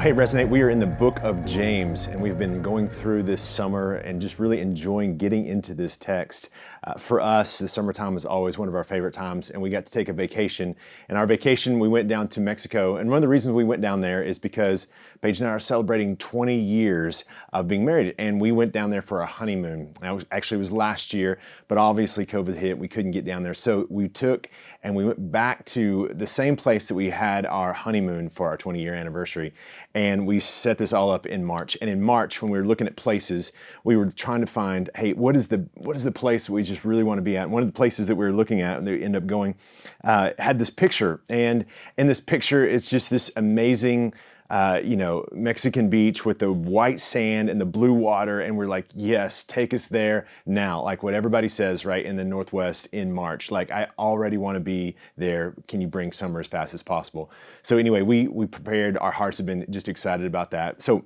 Well, hey, Resonate, we are in the book of James, and we've been going through this summer and just really enjoying getting into this text. For us, the summertime is always one of our favorite times, and we got to take a vacation. And our vacation, we went down to Mexico, and one of the reasons we went down there is because Paige and I are celebrating 20 years of being married, and we went down there for a honeymoon. Actually, it was last year, but obviously COVID hit, we couldn't get down there. So we went back to the same place that we had our honeymoon for our 20-year anniversary. And we set this all up in March. And in March, when we were looking at places, we were trying to find, hey, what is the place that we just really want to be at? And one of the places that we were looking at, and they ended up going, had this picture. And in this picture, it's just this amazing Mexican beach with the white sand and the blue water. And we're like, yes, take us there now. Like what everybody says, right, in the Northwest in March. Like, I already want to be there. Can you bring summer as fast as possible? So anyway, we prepared. Our hearts have been just excited about that. So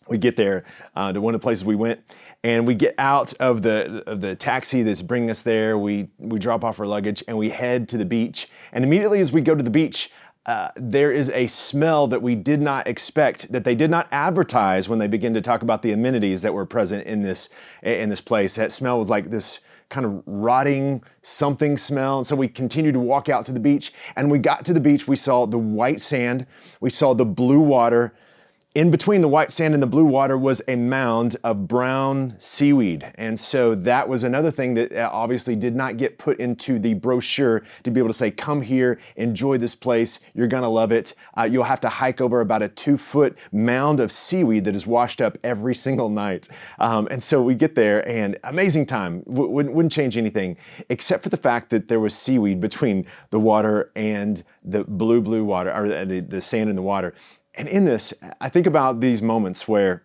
we get there to one of the places we went, and we get out of the taxi that's bringing us there. We drop off our luggage and we head to the beach. And immediately as we go to the beach, there is a smell that we did not expect, that they did not advertise when they begin to talk about the amenities that were present in this place. That smell was like this kind of rotting something smell. And so we continued to walk out to the beach, and we got to the beach. We saw the white sand, we saw the blue water. In between the white sand and the blue water was a mound of brown seaweed. And so that was another thing that obviously did not get put into the brochure to be able to say, come here, enjoy this place, you're gonna love it. You'll have to hike over about a 2-foot mound of seaweed that is washed up every single night. And so we get there, and amazing time, wouldn't change anything, except for the fact that there was seaweed between the water and the blue water, or the sand in the water. And in this, I think about these moments where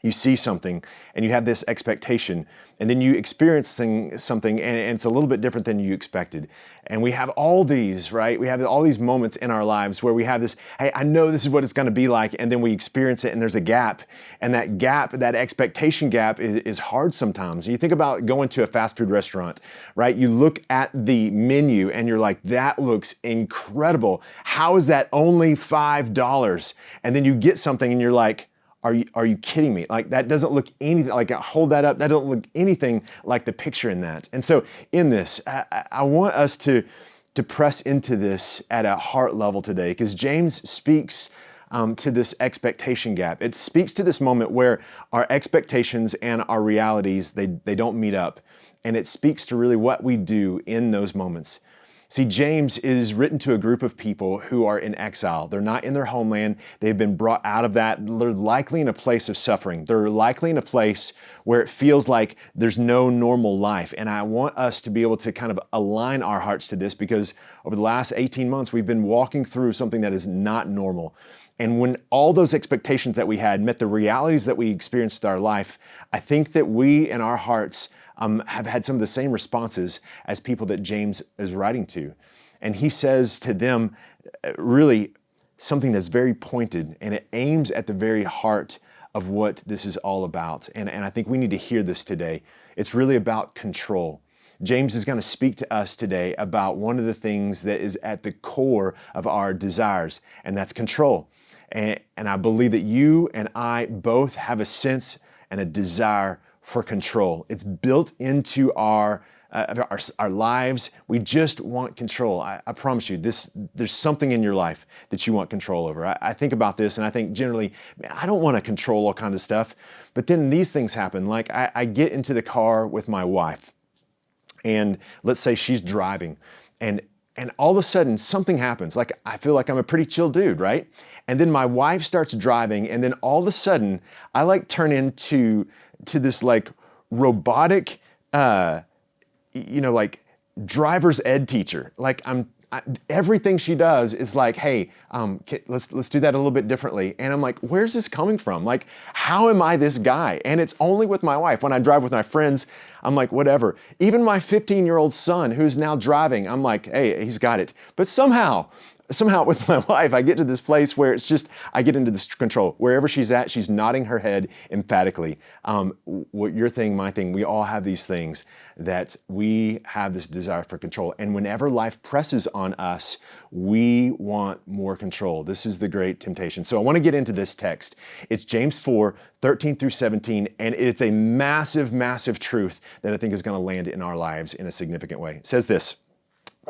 you see something and you have this expectation, and then you experience something and it's a little bit different than you expected. And we have all these, right? We have all these moments in our lives where we have this, hey, I know this is what it's gonna be like, and then we experience it and there's a gap. And that gap, that expectation gap is hard sometimes. You think about going to a fast food restaurant, right? You look at the menu and you're like, that looks incredible. How is that only $5? And then you get something and you're like, are you kidding me? Like, that doesn't look anything, like, hold that up, that don't look anything like the picture in that. And so in this, I want us to press into this at a heart level today, because James speaks to this expectation gap. It speaks to this moment where our expectations and our realities, they don't meet up. And it speaks to really what we do in those moments. See, James is written to a group of people who are in exile. They're not in their homeland. They've been brought out of that. They're likely in a place of suffering. They're likely in a place where it feels like there's no normal life. And I want us to be able to kind of align our hearts to this, because over the last 18 months, we've been walking through something that is not normal. And when all those expectations that we had met the realities that we experienced in our life, I think that we in our hearts have had some of the same responses as people that James is writing to. And he says to them really something that's very pointed, and it aims at the very heart of what this is all about. And I think we need to hear this today. It's really about control. James is going to speak to us today about one of the things that is at the core of our desires, and that's control. And I believe that you and I both have a sense and a desire for control. It's built into our lives. We just want control. I promise you, there's something in your life that you want control over. I think about this, and I think generally, man, I don't want to control all kinds of stuff. But then these things happen. Like I get into the car with my wife, and let's say she's driving, and all of a sudden something happens. Like, I feel like I'm a pretty chill dude, right? And then my wife starts driving, and then all of a sudden I like turn into this like robotic, like driver's ed teacher. Like everything she does is like, hey, let's do that a little bit differently. And I'm like, where's this coming from? Like, how am I this guy? And it's only with my wife. When I drive with my friends, I'm like, whatever. Even my 15-year-old son, who's now driving, I'm like, hey, he's got it. But somehow, somehow with my wife, I get to this place where it's just, I get into this control. Wherever she's at, she's nodding her head emphatically. What your thing, my thing, we all have these things that we have this desire for control. And whenever life presses on us, we want more control. This is the great temptation. So I want to get into this text. It's James 4, 13 through 17, and it's a massive, massive truth that I think is going to land in our lives in a significant way. It says this: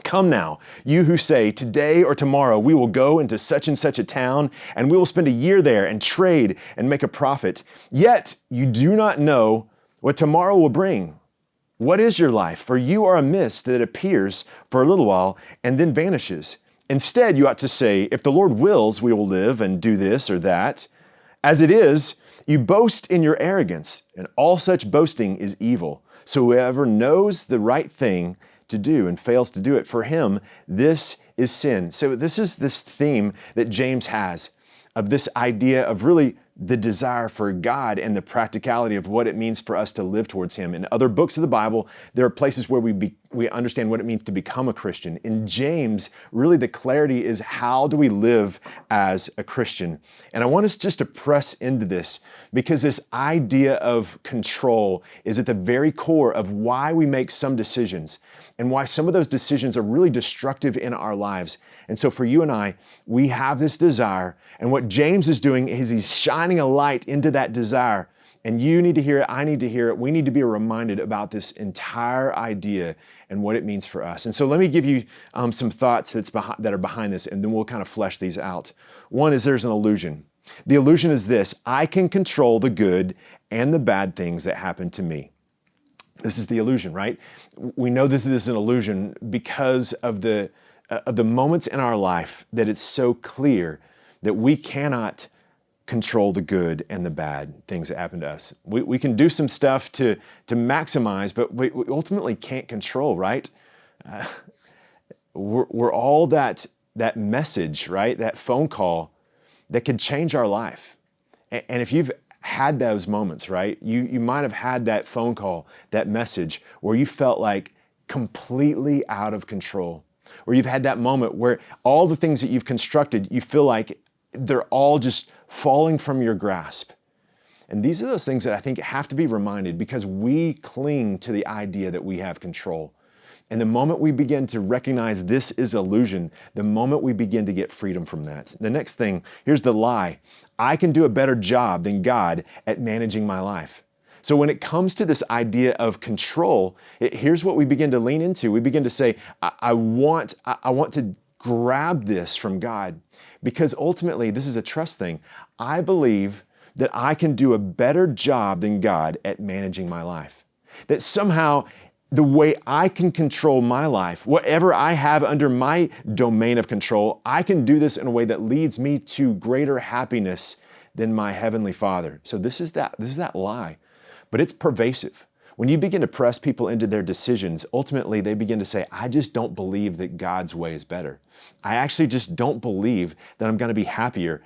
"Come now, you who say, today or tomorrow we will go into such and such a town, and we will spend a year there and trade and make a profit. Yet you do not know what tomorrow will bring. What is your life? For you are a mist that appears for a little while and then vanishes. Instead, you ought to say, if the Lord wills, we will live and do this or that. As it is, you boast in your arrogance, and all such boasting is evil. So whoever knows the right thing to do and fails to do it, for him, this is sin." So this is this theme that James has of this idea of really the desire for God and the practicality of what it means for us to live towards Him. In other books of the Bible, there are places where we understand what it means to become a Christian. In James, really the clarity is how do we live as a Christian? And I want us just to press into this because this idea of control is at the very core of why we make some decisions and why some of those decisions are really destructive in our lives. And so for you and I, we have this desire, and what James is doing is he's shining a light into that desire. And you need to hear it, I need to hear it. We need to be reminded about this entire idea and what it means for us. And so let me give you some thoughts that are behind this, and then we'll kind of flesh these out. One is there's an illusion. The illusion is this: I can control the good and the bad things that happen to me. This is the illusion, right? We know this is an illusion because of the moments in our life that it's so clear that we cannot control the good and the bad things that happen to us. We can do some stuff to maximize, but we ultimately can't control, right? We're all that message, right? That phone call that could change our life. And if you've had those moments, right? You might have had that phone call, that message where you felt like completely out of control. Or you've had that moment where all the things that you've constructed, you feel like they're all just falling from your grasp. And these are those things that I think have to be reminded because we cling to the idea that we have control. And the moment we begin to recognize this is illusion, the moment we begin to get freedom from that. The next thing, here's the lie: I can do a better job than God at managing my life. So when it comes to this idea of control, here's what we begin to lean into. We begin to say, I want to grab this from God, because ultimately this is a trust thing. I believe that I can do a better job than God at managing my life. That somehow the way I can control my life, whatever I have under my domain of control, I can do this in a way that leads me to greater happiness than my Heavenly Father. So this is that lie. But it's pervasive. When you begin to press people into their decisions, ultimately they begin to say, I just don't believe that God's way is better. I actually just don't believe that I'm going to be happier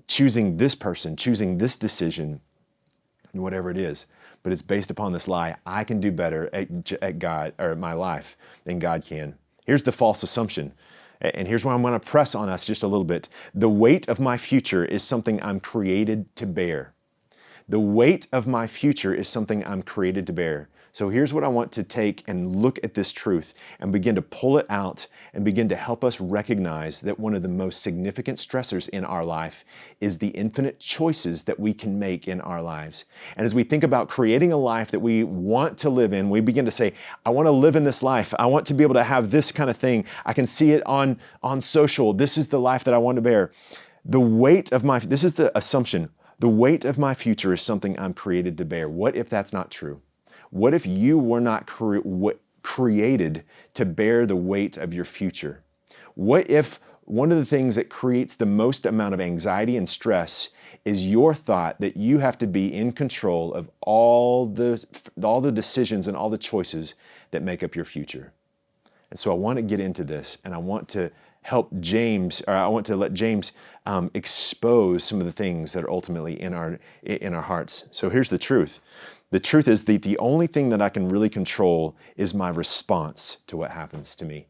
choosing this person, choosing this decision, and whatever it is. But it's based upon this lie: I can do better at God or at my life than God can. Here's the false assumption. And here's why I'm going to press on us just a little bit. The weight of my future is something I'm created to bear. The weight of my future is something I'm created to bear. So here's what I want to take and look at this truth and begin to pull it out and begin to help us recognize that one of the most significant stressors in our life is the infinite choices that we can make in our lives. And as we think about creating a life that we want to live in, we begin to say, I want to live in this life. I want to be able to have this kind of thing. I can see it on social. This is the life that I want to bear. This is the assumption. The weight of my future is something I'm created to bear. What if that's not true? What if you were not created to bear the weight of your future? What if one of the things that creates the most amount of anxiety and stress is your thought that you have to be in control of all the decisions and all the choices that make up your future? And so I want to get into this, and I want to let James expose some of the things that are ultimately in our hearts. So here's the truth. The truth is that the only thing that I can really control is my response to what happens to me.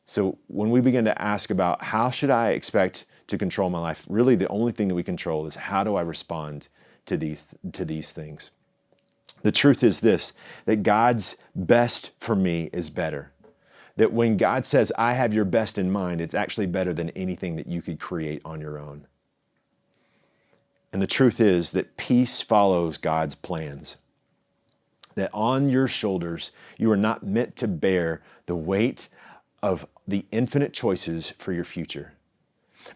So when we begin to ask about how should I expect to control my life, really the only thing that we control is how do I respond to these things. The truth is this, that God's best for me is better. That when God says, I have your best in mind, it's actually better than anything that you could create on your own. And the truth is that peace follows God's plans. That on your shoulders, you are not meant to bear the weight of the infinite choices for your future.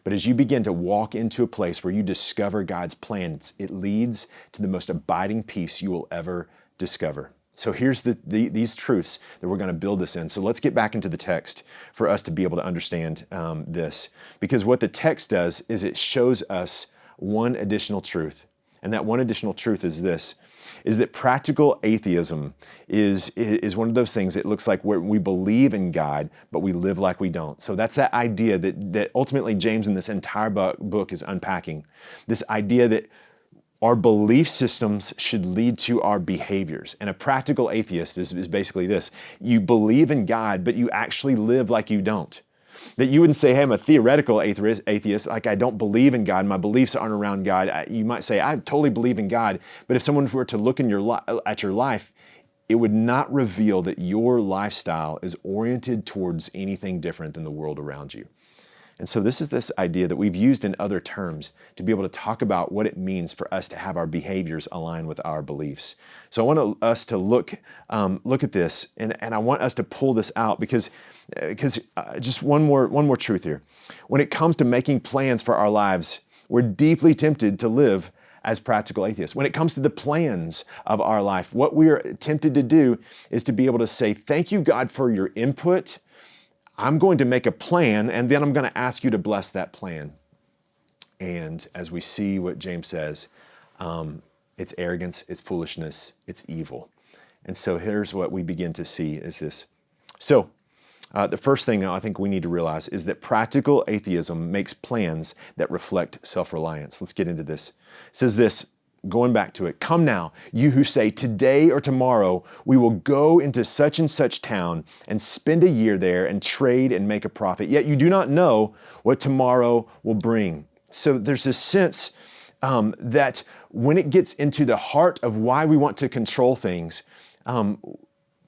But as you begin to walk into a place where you discover God's plans, it leads to the most abiding peace you will ever discover. So here's these truths that we're going to build this in. So let's get back into the text for us to be able to understand this. Because what the text does is it shows us one additional truth. And that one additional truth is this, is that practical atheism is one of those things. It looks like where we believe in God, but we live like we don't. So that's that idea that ultimately James in this entire book is unpacking. This idea that our belief systems should lead to our behaviors. And a practical atheist is basically this. You believe in God, but you actually live like you don't. That you wouldn't say, hey, I'm a theoretical atheist, like I don't believe in God, my beliefs aren't around God. You might say, I totally believe in God, but if someone were to look at your life, it would not reveal that your lifestyle is oriented towards anything different than the world around you. And so this is this idea that we've used in other terms to be able to talk about what it means for us to have our behaviors align with our beliefs. So I want us to look at this, and I want us to pull this out because just one more truth here. When it comes to making plans for our lives, we're deeply tempted to live as practical atheists. When it comes to the plans of our life, what we are tempted to do is to be able to say, thank you, God, for your input. I'm going to make a plan, and then I'm going to ask you to bless that plan. And as we see what James says, it's arrogance, it's foolishness, it's evil. And so here's what we begin to see is this. So the first thing I think we need to realize is that practical atheism makes plans that reflect self-reliance. Let's get into this. It says this, going back to it, come now, you who say today or tomorrow, we will go into such and such town and spend a year there and trade and make a profit. Yet you do not know what tomorrow will bring. So there's this sense that when it gets into the heart of why we want to control things,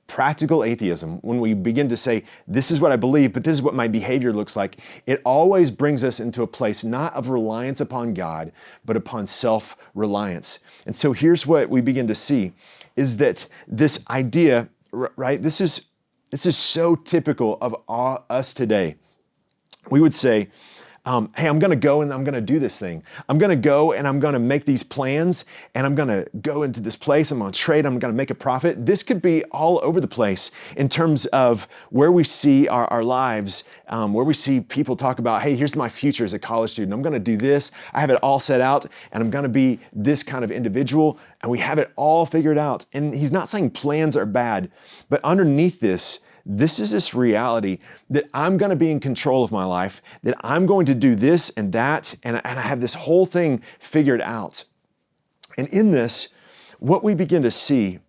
practical atheism, when we begin to say, this is what I believe, but this is what my behavior looks like, it always brings us into a place not of reliance upon God, but upon self-reliance. And so here's what we begin to see, is that this idea, right, this is so typical of us today. We would say, hey, I'm going to go and I'm going to do this thing. I'm going to go and I'm going to make these plans and I'm going to go into this place. I'm going to trade. I'm going to make a profit. This could be all over the place in terms of where we see our lives, where we see people talk about, hey, here's my future as a college student. I'm going to do this. I have it all set out and I'm going to be this kind of individual. And we have it all figured out. And he's not saying plans are bad, but underneath this is this reality that I'm going to be in control of my life, that I'm going to do this and that, and I have this whole thing figured out. And in this, what we begin to see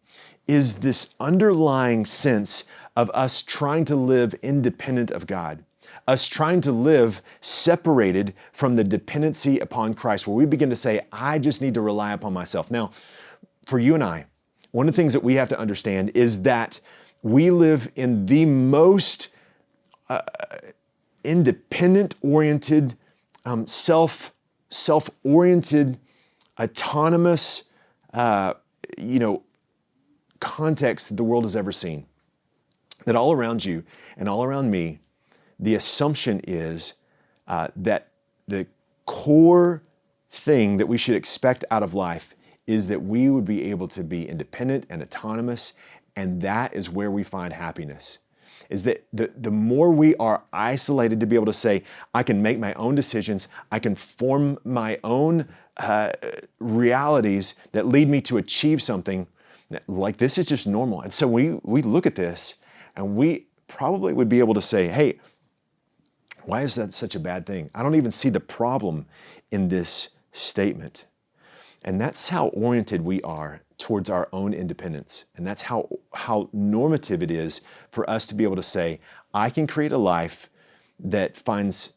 is this underlying sense of us trying to live independent of God, us trying to live separated from the dependency upon Christ, where we begin to say, I just need to rely upon myself. Now, for you and I, one of the things that we have to understand is that we live in the most independent-oriented, self-oriented, autonomous, context that the world has ever seen. That all around you and all around me, the assumption is that the core thing that we should expect out of life is that we would be able to be independent and autonomous. And that is where we find happiness, is that the more we are isolated to be able to say, I can make my own decisions, I can form my own realities that lead me to achieve something, like this is just normal. And so we look at this and we probably would be able to say, hey, why is that such a bad thing? I don't even see the problem in this statement. And that's how oriented we are towards our own independence. And that's how normative it is for us to be able to say, I can create a life that finds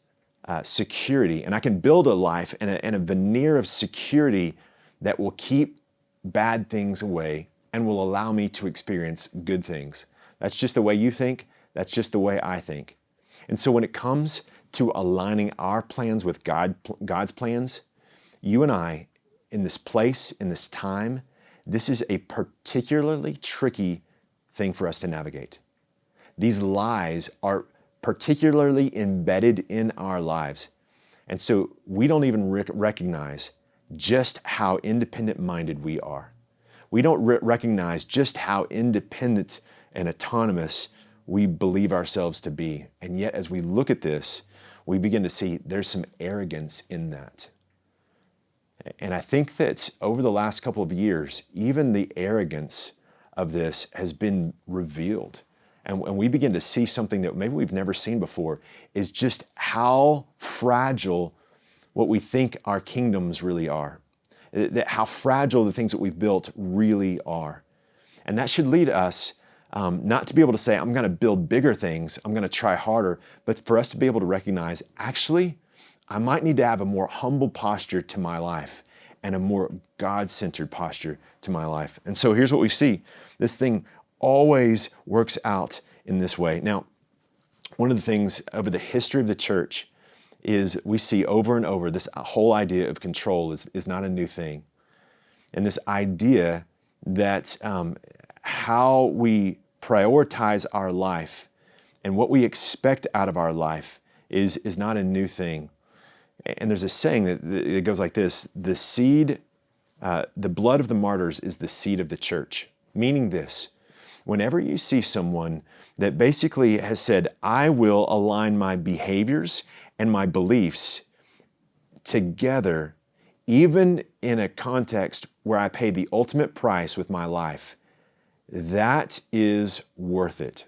security, and I can build a life and a veneer of security that will keep bad things away and will allow me to experience good things. That's just the way you think. That's just the way I think. And so when it comes to aligning our plans with God's plans, you and I, in this place, in this time, this is a particularly tricky thing for us to navigate. These lies are particularly embedded in our lives. And so we don't even recognize just how independent-minded we are. We don't recognize just how independent and autonomous we believe ourselves to be. And yet, as we look at this, we begin to see there's some arrogance in that. And I think that over the last couple of years, even the arrogance of this has been revealed. And we begin to see something that maybe we've never seen before, is just how fragile what we think our kingdoms really are. How fragile the things that we've built really are. And that should lead us not to be able to say, I'm going to build bigger things, I'm going to try harder, but for us to be able to recognize, actually, I might need to have a more humble posture to my life and a more God-centered posture to my life. And so here's what we see. This thing always works out in this way. Now, one of the things over the history of the church is we see over and over this whole idea of control is not a new thing. And this idea that how we prioritize our life and what we expect out of our life is not a new thing. And there's a saying that it goes like this: the blood of the martyrs is the seed of the church. Meaning this: whenever you see someone that basically has said, I will align my behaviors and my beliefs together, even in a context where I pay the ultimate price with my life, that is worth it.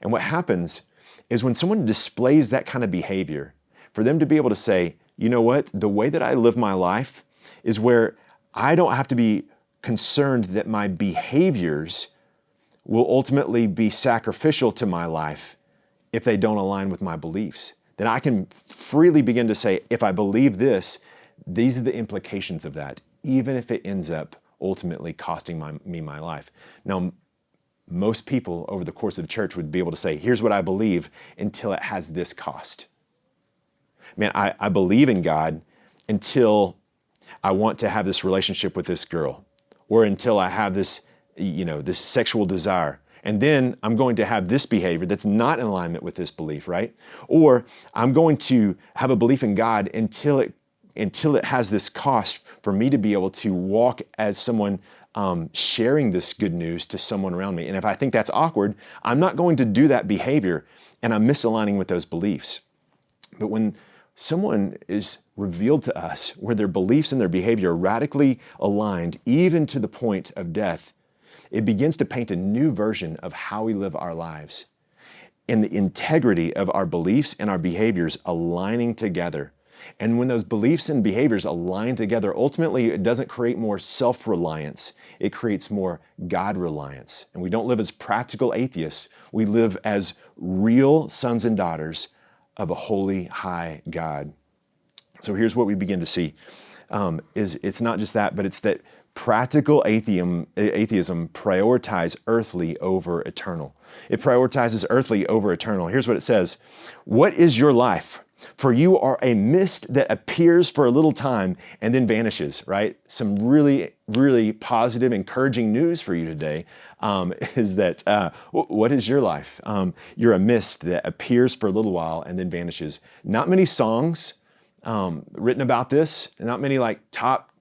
And what happens is when someone displays that kind of behavior, for them to be able to say, you know what, the way that I live my life is where I don't have to be concerned that my behaviors will ultimately be sacrificial to my life if they don't align with my beliefs. Then I can freely begin to say, if I believe this, these are the implications of that, even if it ends up ultimately costing me my life. Now, most people over the course of the church would be able to say, here's what I believe until it has this cost. Man, I believe in God until I want to have this relationship with this girl, or until I have this, this sexual desire. And then I'm going to have this behavior that's not in alignment with this belief, right? Or I'm going to have a belief in God until it has this cost for me to be able to walk as someone sharing this good news to someone around me. And if I think that's awkward, I'm not going to do that behavior, and I'm misaligning with those beliefs. But when someone is revealed to us where their beliefs and their behavior are radically aligned, even to the point of death, it begins to paint a new version of how we live our lives. And the integrity of our beliefs and our behaviors aligning together. And when those beliefs and behaviors align together, ultimately it doesn't create more self-reliance. It creates more God-reliance. And we don't live as practical atheists. We live as real sons and daughters of a holy, high God. So here's what we begin to see. It's not just that, but it's that practical atheism prioritizes earthly over eternal. It prioritizes earthly over eternal. Here's what it says. What is your life? For you are a mist that appears for a little time and then vanishes, right? Some really, really positive, encouraging news for you today is that what is your life? You're a mist that appears for a little while and then vanishes. Not many songs written about this, not many like top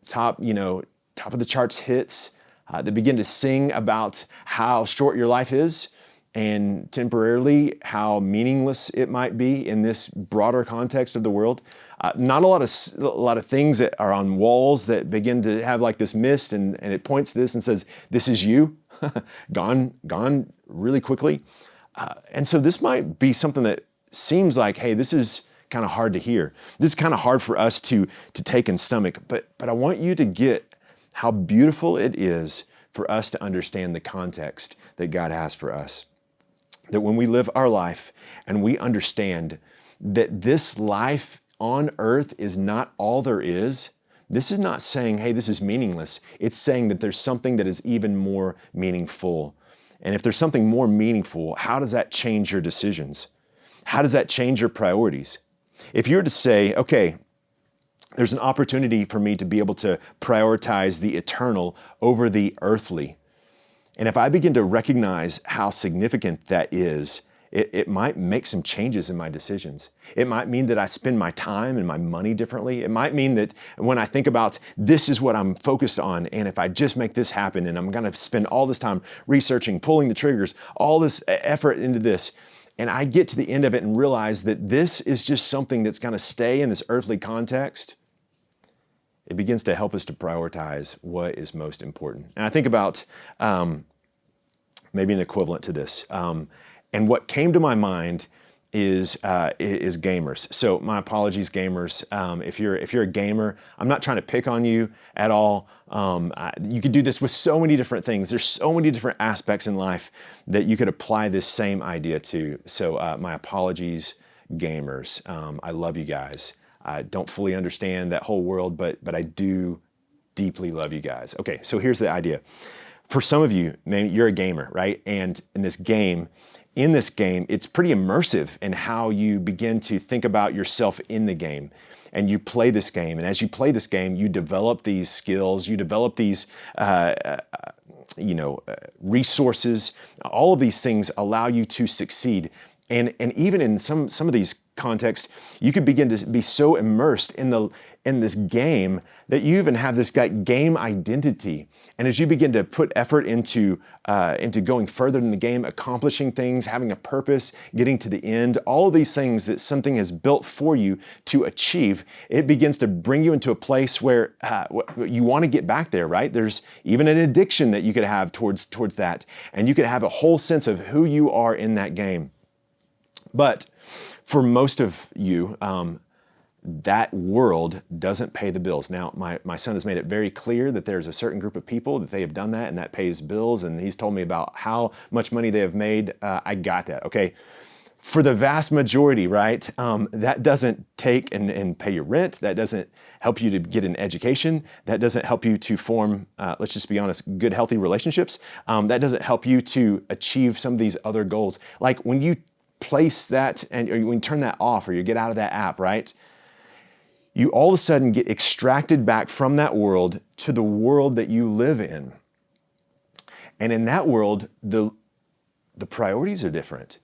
of the charts hits that begin to sing about how short your life is and temporarily how meaningless it might be in this broader context of the world. Not a lot of things that are on walls that begin to have like this mist and it points to this and says, this is you, gone really quickly. And so this might be something that seems like, hey, this is kind of hard to hear. This is kind of hard for us to take and stomach, but I want you to get how beautiful it is for us to understand the context that God has for us. that when we live our life and we understand that this life on earth is not all there is, this is not saying, hey, this is meaningless. It's saying that there's something that is even more meaningful. And if there's something more meaningful, how does that change your decisions? How does that change your priorities? If you were to say, okay, there's an opportunity for me to be able to prioritize the eternal over the earthly. And if I begin to recognize how significant that is, it might make some changes in my decisions. It might mean that I spend my time and my money differently. It might mean that when I think about this is what I'm focused on, and if I just make this happen, and I'm gonna spend all this time researching, pulling the triggers, all this effort into this, and I get to the end of it and realize that this is just something that's gonna stay in this earthly context, it begins to help us to prioritize what is most important. And I think about maybe an equivalent to this. And what came to my mind is gamers. So my apologies, gamers. If you're a gamer, I'm not trying to pick on you at all. You could do this with so many different things. There's so many different aspects in life that you could apply this same idea to. So my apologies, gamers. I love you guys. I don't fully understand that whole world, but I do deeply love you guys. Okay, so here's the idea. For some of you, maybe you're a gamer, right? And in this game, it's pretty immersive in how you begin to think about yourself in the game. And you play this game. And as you play this game, you develop these skills, you develop these resources. All of these things allow you to succeed. And even in some of these contexts, you could begin to be so immersed in this game that you even have this game identity. And as you begin to put effort into going further in the game, accomplishing things, having a purpose, getting to the end, all of these things that something is built for you to achieve, it begins to bring you into a place where you want to get back there, right? There's even an addiction that you could have towards that. And you could have a whole sense of who you are in that game. But for most of you, that world doesn't pay the bills. Now, my son has made it very clear that there's a certain group of people that they have done that and that pays bills, and he's told me about how much money they have made. I got that, okay? For the vast majority, right, that doesn't take and pay your rent. That doesn't help you to get an education. That doesn't help you to form, let's just be honest, good, healthy relationships. That doesn't help you to achieve some of these other goals. Like when you place that or when you turn that off or you get out of that app, right? You all of a sudden get extracted back from that world to the world that you live in. And in that world, the priorities are different.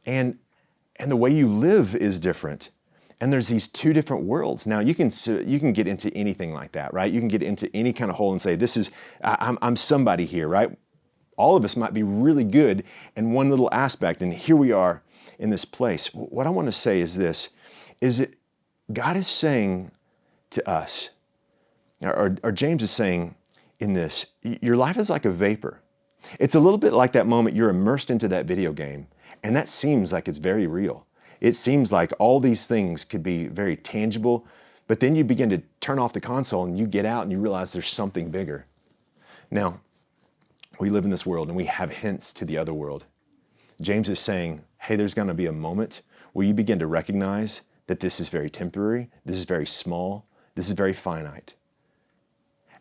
And the way you live is different. And there's these two different worlds. Now you can get into anything like that, right? You can get into any kind of hole and say, I'm somebody here, right? All of us might be really good in one little aspect, and here we are in this place. What I want to say is this, is that God is saying to us, or James is saying in this, your life is like a vapor. It's a little bit like that moment you're immersed into that video game, and that seems like it's very real. It seems like all these things could be very tangible, but then you begin to turn off the console and you get out and you realize there's something bigger. Now, we live in this world and we have hints to the other world. James is saying, hey, there's going to be a moment where you begin to recognize that this is very temporary, this is very small, this is very finite.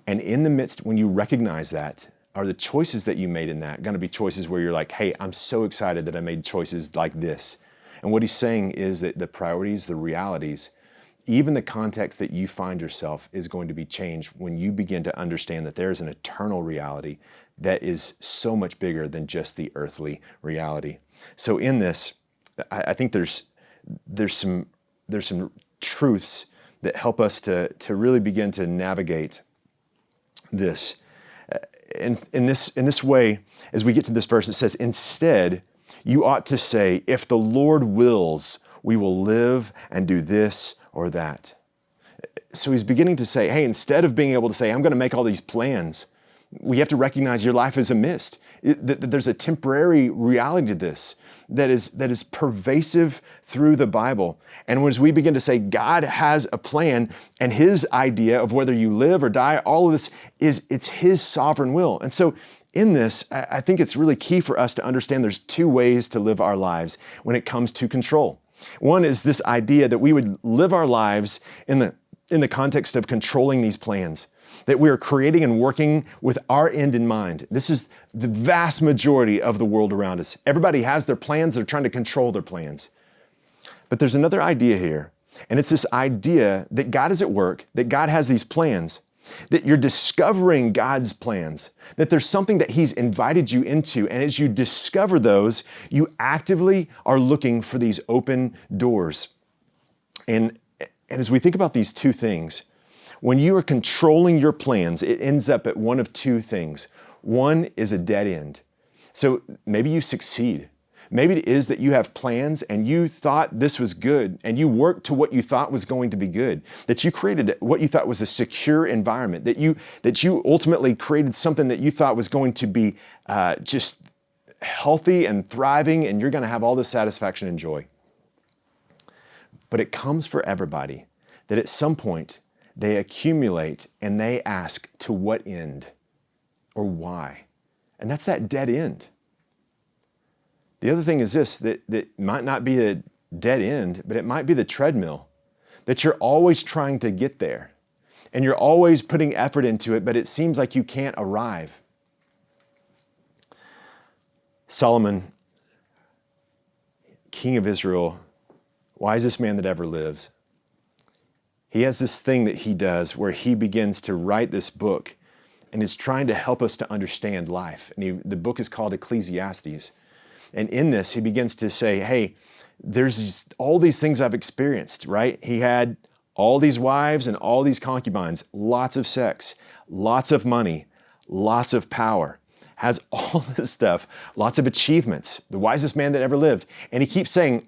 And in the midst, when you recognize that, are the choices that you made in that going to be choices where you're like, hey, I'm so excited that I made choices like this? And what he's saying is that the priorities, the realities, even the context that you find yourself is going to be changed when you begin to understand that there is an eternal reality that is so much bigger than just the earthly reality. So in this, I think there's some truths that help us to really begin to navigate this. In this way, as we get to this verse, it says, instead, you ought to say, if the Lord wills, we will live and do this or that. So he's beginning to say, hey, instead of being able to say, I'm going to make all these plans, we have to recognize your life is a mist. There's a temporary reality to this that is pervasive through the Bible. And as we begin to say God has a plan and his idea of whether you live or die, all of this it's his sovereign will. And so in this, I think it's really key for us to understand there's two ways to live our lives when it comes to control. One is this idea that we would live our lives in the context of controlling these plans, that we are creating and working with our end in mind. This is the vast majority of the world around us. Everybody has their plans, they're trying to control their plans. But there's another idea here, and it's this idea that God is at work, that God has these plans, that you're discovering God's plans, that there's something that He's invited you into, and as you discover those, you actively are looking for these open doors. And as we think about these two things, when you are controlling your plans, it ends up at one of two things. One is a dead end. So maybe you succeed. Maybe it is that you have plans and you thought this was good and you worked to what you thought was going to be good, that you created what you thought was a secure environment, that you ultimately created something that you thought was going to be just healthy and thriving, and you're going to have all this satisfaction and joy. But it comes for everybody that at some point they accumulate and they ask, to what end or why? And that's that dead end. The other thing is this, that might not be a dead end, but it might be the treadmill, that you're always trying to get there and you're always putting effort into it, but it seems like you can't arrive. Solomon, king of Israel, wisest man that ever lives, he has this thing that he does where he begins to write this book and is trying to help us to understand life. And the book is called Ecclesiastes. And in this, he begins to say, hey, there's all these things I've experienced, right? He had all these wives and all these concubines, lots of sex, lots of money, lots of power, has all this stuff, lots of achievements, the wisest man that ever lived. And he keeps saying,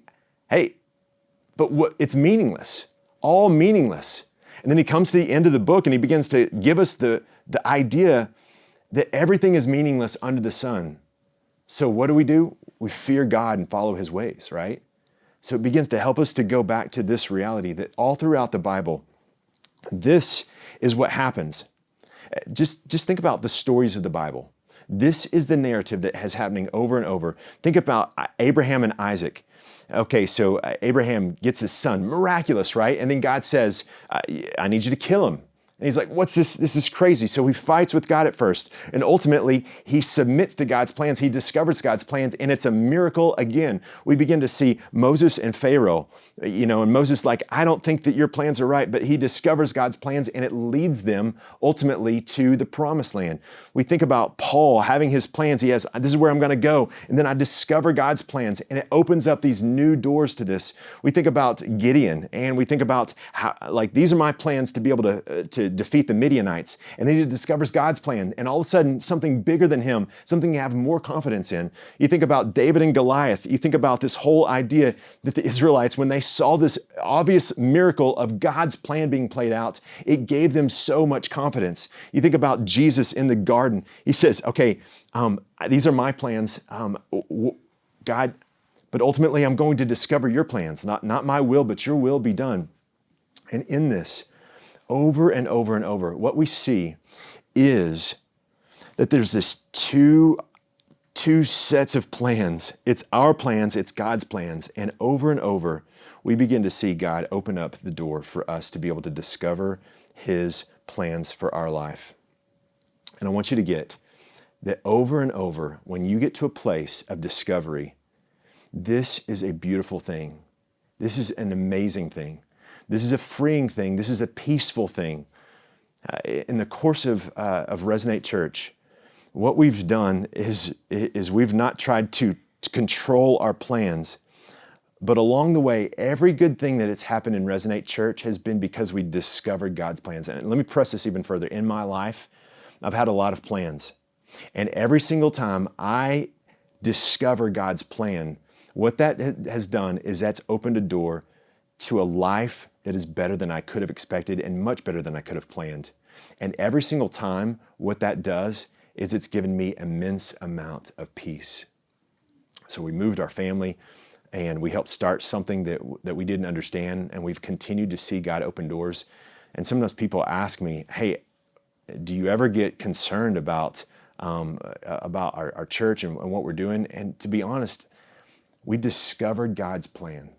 hey, but it's meaningless, all meaningless. And then he comes to the end of the book and he begins to give us the idea that everything is meaningless under the sun. So what do? We fear God and follow His ways, right? So it begins to help us to go back to this reality that all throughout the Bible, this is what happens. Just think about the stories of the Bible. This is the narrative that is happening over and over. Think about Abraham and Isaac. Okay, so Abraham gets his son, miraculous, right? And then God says, I need you to kill him. And he's like, what's this? This is crazy. So he fights with God at first. And ultimately, he submits to God's plans. He discovers God's plans, and it's a miracle again. We begin to see Moses and Pharaoh, and Moses like, I don't think that your plans are right, but he discovers God's plans, and it leads them ultimately to the promised land. We think about Paul having his plans. He has, this is where I'm going to go. And then I discover God's plans, and it opens up these new doors to this. We think about Gideon, and we think about how, like, these are my plans to be able to defeat the Midianites. And then he discovers God's plan. And all of a sudden, something bigger than him, something you have more confidence in. You think about David and Goliath. You think about this whole idea that the Israelites, when they saw this obvious miracle of God's plan being played out, it gave them so much confidence. You think about Jesus in the garden. He says, okay, these are my plans, God, but ultimately I'm going to discover your plans. Not my will, but your will be done. And in this, over and over and over, what we see is that there's this two sets of plans. It's our plans, it's God's plans. And over, we begin to see God open up the door for us to be able to discover His plans for our life. And I want you to get that over and over, when you get to a place of discovery, this is a beautiful thing. This is an amazing thing. This is a freeing thing. This is a peaceful thing. In the course of Resonate Church, what we've done is we've not tried to control our plans, but along the way, every good thing that has happened in Resonate Church has been because we discovered God's plans. And let me press this even further. In my life, I've had a lot of plans. And every single time I discover God's plan, what that has done is that's opened a door to a life that is better than I could have expected and much better than I could have planned. And every single time, what that does is it's given me immense amount of peace. So we moved our family and we helped start something that we didn't understand, and we've continued to see God open doors. And sometimes people ask me, hey, do you ever get concerned about about our church and what we're doing. And to be honest, we discovered God's plan.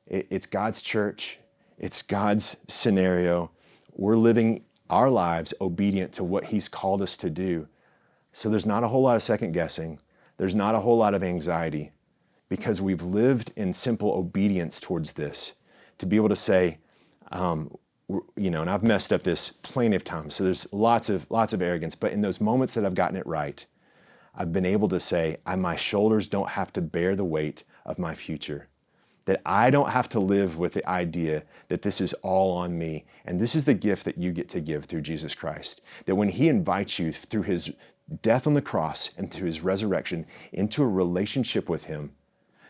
It's God's church. It's God's scenario. We're living our lives obedient to what He's called us to do. So there's not a whole lot of second guessing. There's not a whole lot of anxiety, because we've lived in simple obedience towards this. To be able to say, and I've messed up this plenty of times, so there's lots of arrogance, but in those moments that I've gotten it right, I've been able to say, my shoulders don't have to bear the weight of my future. That I don't have to live with the idea that this is all on me. And this is the gift that you get to give through Jesus Christ. That when He invites you through His death on the cross and through His resurrection into a relationship with Him,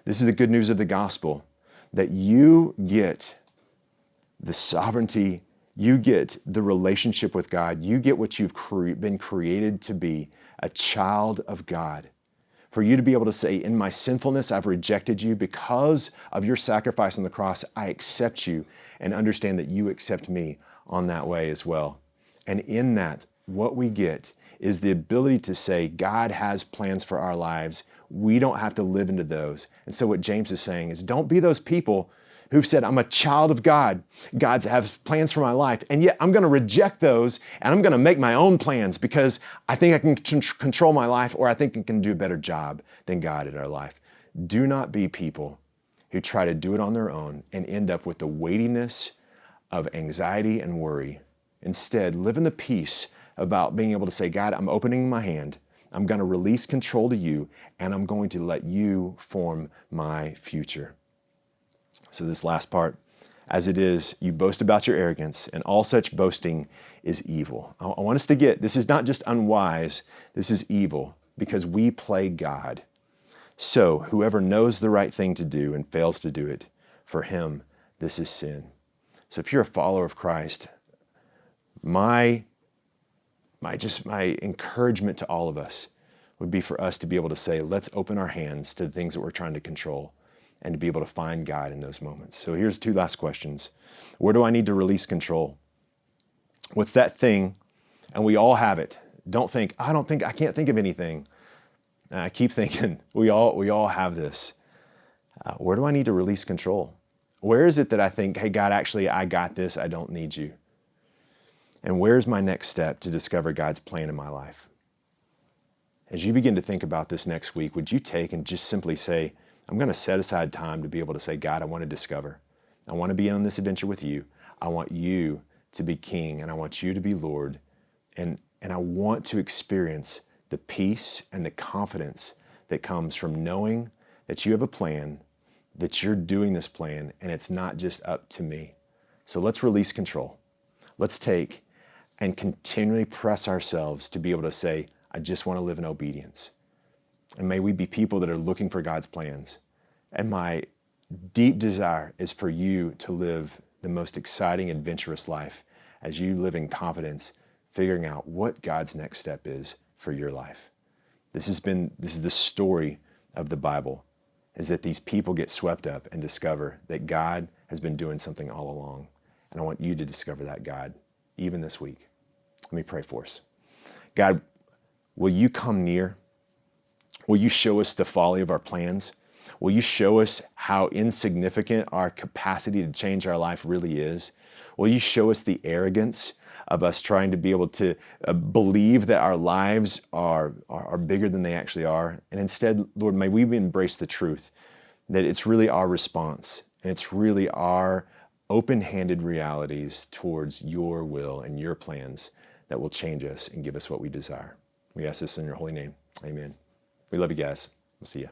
this is the good news of the gospel, that you get the sovereignty, you get the relationship with God, you get what you've been created to be, a child of God. For you to be able to say, in my sinfulness, I've rejected you. Because of your sacrifice on the cross, I accept you, and understand that you accept me on that way as well. And in that, what we get is the ability to say, God has plans for our lives. We don't have to live into those. And so what James is saying is, don't be those people who've said, I'm a child of God. God has plans for my life. And yet I'm going to reject those, and I'm going to make my own plans because I think I can control my life, or I think I can do a better job than God in our life. Do not be people who try to do it on their own and end up with the weightiness of anxiety and worry. Instead, live in the peace about being able to say, God, I'm opening my hand. I'm going to release control to you, and I'm going to let you form my future. So this last part, as it is, you boast about your arrogance, and all such boasting is evil. I want us to get, this is not just unwise, this is evil, because we play God. So whoever knows the right thing to do and fails to do it, for him, this is sin. So if you're a follower of Christ, my encouragement to all of us would be for us to be able to say, let's open our hands to the things that we're trying to control, and to be able to find God in those moments. So here's two last questions. Where do I need to release control? What's that thing? And we all have it. Don't think, I can't think of anything. I keep thinking, we all have this. Where do I need to release control? Where is it that I think, hey God, actually I got this, I don't need you? And where's my next step to discover God's plan in my life? As you begin to think about this next week, would you take and just simply say, I'm going to set aside time to be able to say, God, I want to discover. I want to be on this adventure with you. I want you to be king, and I want you to be Lord. And I want to experience the peace and the confidence that comes from knowing that you have a plan, that you're doing this plan, and it's not just up to me. So let's release control. Let's take and continually press ourselves to be able to say, I just want to live in obedience. And may we be people that are looking for God's plans. And my deep desire is for you to live the most exciting, adventurous life as you live in confidence, figuring out what God's next step is for your life. This is the story of the Bible, is that these people get swept up and discover that God has been doing something all along. And I want you to discover that God, even this week. Let me pray for us. God, will you come near? Will you show us the folly of our plans? Will you show us how insignificant our capacity to change our life really is? Will you show us the arrogance of us trying to be able to believe that our lives are bigger than they actually are? And instead, Lord, may we embrace the truth that it's really our response, and it's really our open-handed realities towards your will and your plans that will change us and give us what we desire. We ask this in your holy name. Amen. We love you guys. We'll see you.